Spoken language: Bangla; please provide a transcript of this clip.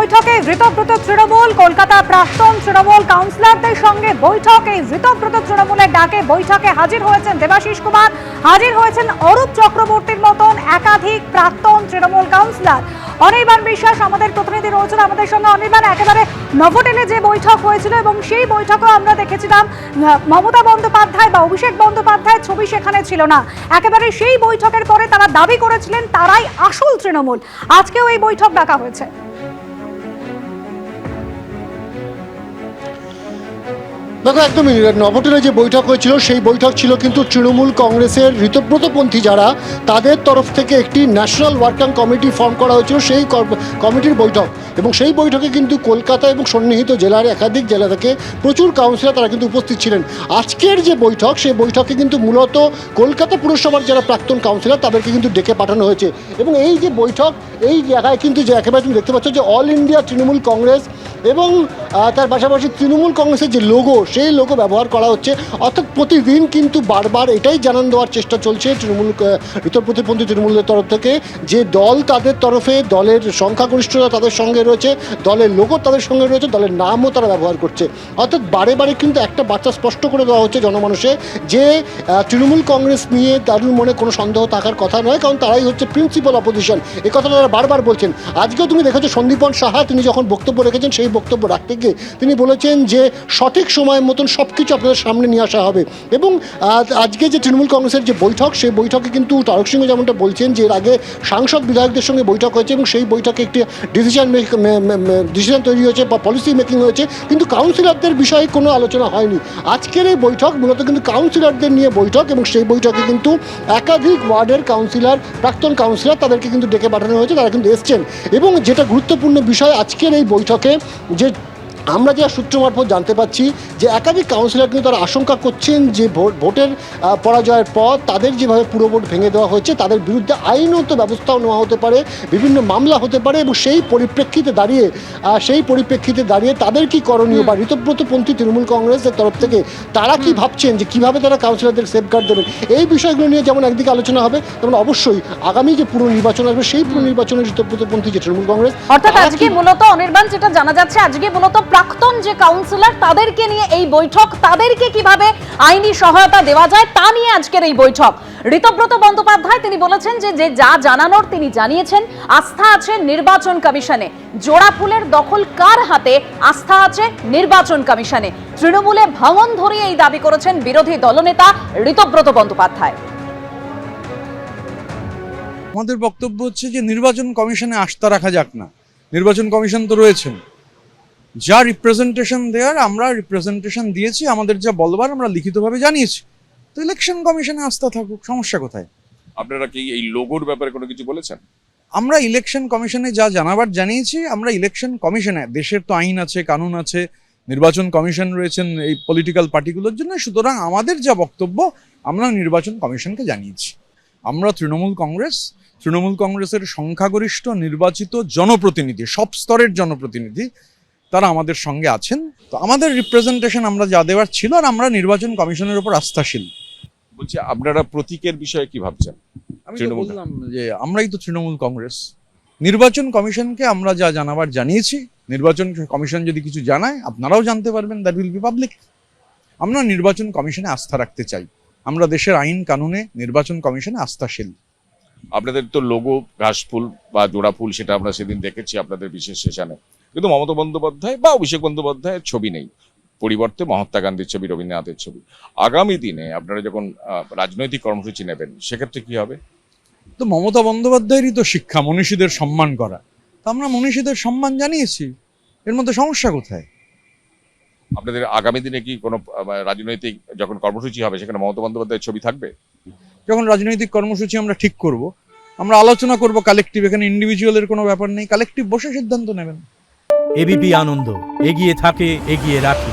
বৈঠকে ঋতব্রত তৃণমূল কলকাতা প্রাক্তন তৃণমূল কাউন্সিলরদের সঙ্গে বৈঠক। এই ঋতব্রত তৃণমূলের ডাকে বৈঠকে হাজির হয়েছেন দেবাশিস কুমার, হাজির হয়েছেন অরূপ চক্রবর্তীর মতন একাধিক প্রাক্তন তৃণমূল কাউন্সিলর। অনির্বাণ বিশ্বাস আমাদের প্রতিনিধি রয়েছেন আমাদের সঙ্গে। অনির্বাণ, একেবারে নভোটেলে যে বৈঠক হয়েছিল এবং সেই বৈঠকেও আমরা দেখেছিলাম মমতা বন্দ্যোপাধ্যায় বা অভিষেক বন্দ্যোপাধ্যায়ের ছবি সেখানে ছিল না। একেবারে সেই বৈঠকের পরে তারা দাবি করেছিলেন তারাই আসল তৃণমূল। আজকেও এই বৈঠক ডাকা হয়েছে। দেখো, একদমই নভোটেলে যে বৈঠক হয়েছিল সেই বৈঠক ছিল কিন্তু তৃণমূল কংগ্রেসের ঋতব্রতপন্থী যারা তাদের তরফ থেকে একটি ন্যাশনাল ওয়ার্কিং কমিটি ফর্ম করা হয়েছিল, সেই কমিটির বৈঠক। এবং সেই বৈঠকে কিন্তু কলকাতা এবং সন্নিহিত জেলার একাধিক জেলা থেকে প্রচুর কাউন্সিলর তারা কিন্তু উপস্থিত ছিলেন। আজকের যে বৈঠক সেই বৈঠকে কিন্তু মূলত কলকাতা পুরসভার যারা প্রাক্তন কাউন্সিলর তাদেরকে কিন্তু ডেকে পাঠানো হয়েছে। এবং এই যে বৈঠক, এই জায়গায় কিন্তু যে একেবারে তুমি দেখতে পাচ্ছ যে অল ইন্ডিয়া তৃণমূল কংগ্রেস এবং তার পাশাপাশি তৃণমূল কংগ্রেসের যে লোগো সেই লোগো ব্যবহার করা হচ্ছে। অর্থাৎ প্রতিদিন কিন্তু বারবার এটাই জানান দেওয়ার চেষ্টা চলছে তৃণমূল ঋতপ্রতিপন্থী তৃণমূলের তরফ থেকে যে দল তাদের তরফে, দলের সংখ্যাগরিষ্ঠতা তাদের সঙ্গে রয়েছে, দলের লোগো তাদের সঙ্গে রয়েছে, দলের নামও তারা ব্যবহার করছে। অর্থাৎ বারে বারে কিন্তু একটা বার্তা স্পষ্ট করে দেওয়া হচ্ছে জনমানুষে যে তৃণমূল কংগ্রেস নিয়ে তাদের মনে কোনো সন্দেহ থাকার কথা নয়, কারণ তারাই হচ্ছে প্রিন্সিপাল অপোজিশন। এই কথাটা তারা বারবার বলছেন। আজকেও তুমি দেখেছো সন্দীপন সাহা তিনি যখন বক্তব্য রেখেছেন সেই বক্তব্য রাখতে গিয়ে তিনি বলেছেন যে সঠিক সময়ের মতন সব কিছু আপনাদের সামনে নিয়ে আসা হবে। এবং আজকে যে তৃণমূল কংগ্রেসের যে বৈঠক সেই বৈঠকে কিন্তু তারক সিংহ যেমনটা বলছেন যে এর আগে সাংসদ বিধায়কদের সঙ্গে বৈঠক হয়েছে এবং সেই বৈঠকে একটি ডিসিশন তৈরি হয়েছে বা পলিসি মেকিং হয়েছে, কিন্তু কাউন্সিলরদের বিষয়ে কোনো আলোচনা হয়নি। আজকের এই বৈঠক মূলত কিন্তু কাউন্সিলরদের নিয়ে বৈঠক এবং সেই বৈঠকে কিন্তু একাধিক ওয়ার্ডের কাউন্সিলর, প্রাক্তন কাউন্সিলর তাদেরকে কিন্তু ডেকে পাঠানো হয়েছে, তারা কিন্তু এসছেন। এবং যেটা গুরুত্বপূর্ণ বিষয় আজকের এই বৈঠকে যে আমরা যা সূত্র মারফত জানতে পাচ্ছি যে একাধিক কাউন্সিলর কিন্তু তারা আশঙ্কা করছেন যে ভোটের পরাজয়ের পর তাদের যেভাবে পুরো ভোট ভেঙে দেওয়া হচ্ছে তাদের বিরুদ্ধে আইনত ব্যবস্থাও নেওয়া হতে পারে, বিভিন্ন মামলা হতে পারে। এবং সেই পরিপ্রেক্ষিতে দাঁড়িয়ে তাদের কি করণীয় বা ঋতব্রতপন্থী তৃণমূল কংগ্রেসের তরফ থেকে তারা কি ভাবছেন যে কীভাবে তারা কাউন্সিলরদের সেফগার্ড দেবেন, এই বিষয়গুলো নিয়ে যেমন একদিকে আলোচনা হবে, তেমন অবশ্যই আগামী যে পুরো নির্বাচন আসবে সেই পুরো নির্বাচনের ঋতব্রতপন্থী যে তৃণমূল কংগ্রেস। অর্থাৎ আজকে মূলত অনির্বাণ যেটা জানা যাচ্ছে, আজকে মূলত প্রাক্তন যে কাউন্সিলর তাদেরকে নিয়ে এই বৈঠক, তাদেরকে কিভাবে আইনি সহায়তা দেওয়া যায় তা নিয়ে আজকের এই বৈঠক। ঋতব্রত বন্দ্যোপাধ্যায় তিনি বলেছেন যে যা জানানোর তিনি জানিয়েছেন। আস্থা আছে নির্বাচন কমিশনে, জোড়া ফুলের দখল কার হাতে, আস্থা আছে নির্বাচন কমিশনে। তৃণমূলে ভাঙন ধরিয়ে এই দাবি করেছেন বিরোধী দলনেতা ঋতব্রত বন্দ্যোপাধ্যায়। আমাদের বক্তব্য হচ্ছে যে নির্বাচন কমিশনে আস্থা রাখা যাক না। নির্বাচন কমিশন তো রয়েছেন, যা রিপ্রেজেন্টেশন দেওয়ার আমরা রিপ্রেজেন্টেশন দিয়েছি, আমাদের যা বলবার আমরা লিখিতভাবে জানিয়েছি। তো ইলেকশন কমিশনে আস্থা থাকুক, সমস্যা কোথায়? আপনারা কি এই লোগোর ব্যাপারে কোনো কিছু বলেছেন? আমরা ইলেকশন কমিশনে যা জানাবার জানিয়েছি। আমরা ইলেকশন কমিশনে, দেশের তো আইন আছে, কানুন আছে, নির্বাচন কমিশন রয়েছেন এই পলিটিক্যাল পার্টিগুলোর জন্য। সুতরাং আমাদের যা বক্তব্য আমরা নির্বাচন কমিশনকে জানিয়েছি। আমরা তৃণমূল কংগ্রেসের সংখ্যাগরিষ্ঠ নির্বাচিত জনপ্রতিনিধি, সব স্তরের জনপ্রতিনিধি তারা আমাদের সঙ্গে আছেন। তো আমাদের রিপ্রেজেন্টেশন আমরা যা দেওয়ার ছিল, আর আমরা নির্বাচন কমিশনের উপর আস্থাশীল। বলছি আপনারা প্রতীকের বিষয়ে কি ভাবছেন? আমি তো বললাম যে আমরাই তো তৃণমূল কংগ্রেস। নির্বাচন কমিশনকে আমরা যা জানাবার জানিয়েছি, নির্বাচন কমিশন যদি কিছু জানায় আপনারাও জানতে পারবেন, দ্যাট উইল বি পাবলিক। আমরা নির্বাচন কমিশনে আস্থা রাখতে চাই। আমরা দেশের আইন কানুনে নির্বাচন কমিশনে আস্থাশীল। আপনাদের তো লোগো ঘাসফুল বা জোড়া ফুল, সেটা আমরা সেদিন দেখেছি আপনাদের বিশেষ সেশনে, কিন্তু মমতা বন্দ্যোপাধ্যায় বা অভিষেক বন্দ্যোপাধ্যায়ের ছবি নেই, পরিবর্তে মহাত্মা গান্ধীর ছবি, রবীন্দ্রনাথের ছবি। আগামী দিনে আপনারা যখন রাজনৈতিক কর্মসূচি নেবেন সেক্ষেত্রে কি হবে? তো মমতা বন্দ্যোপাধ্যায়েরই তো শিক্ষা মনীষীদের সম্মান করা, তো আমরা মনীষীদের সম্মান জানিয়েছি, এর মধ্যে সমস্যা কোথায়? আপনাদের আগামী দিনে কি কোনো রাজনৈতিক যখন কর্মসূচি হবে সেখানে মমতা বন্দ্যোপাধ্যায়ের ছবি থাকবে? যখন রাজনৈতিক কর্মসূচি আমরা ঠিক করব, আমরা আলোচনা করব কালেকটিভ, এখানে ইন্ডিভিজুয়ালের কোনো ব্যাপার নেই, কালেকটিভ বসে সিদ্ধান্ত নেবেন। এবিপি আনন্দ, এগিয়ে থাকে, এগিয়ে রাখে।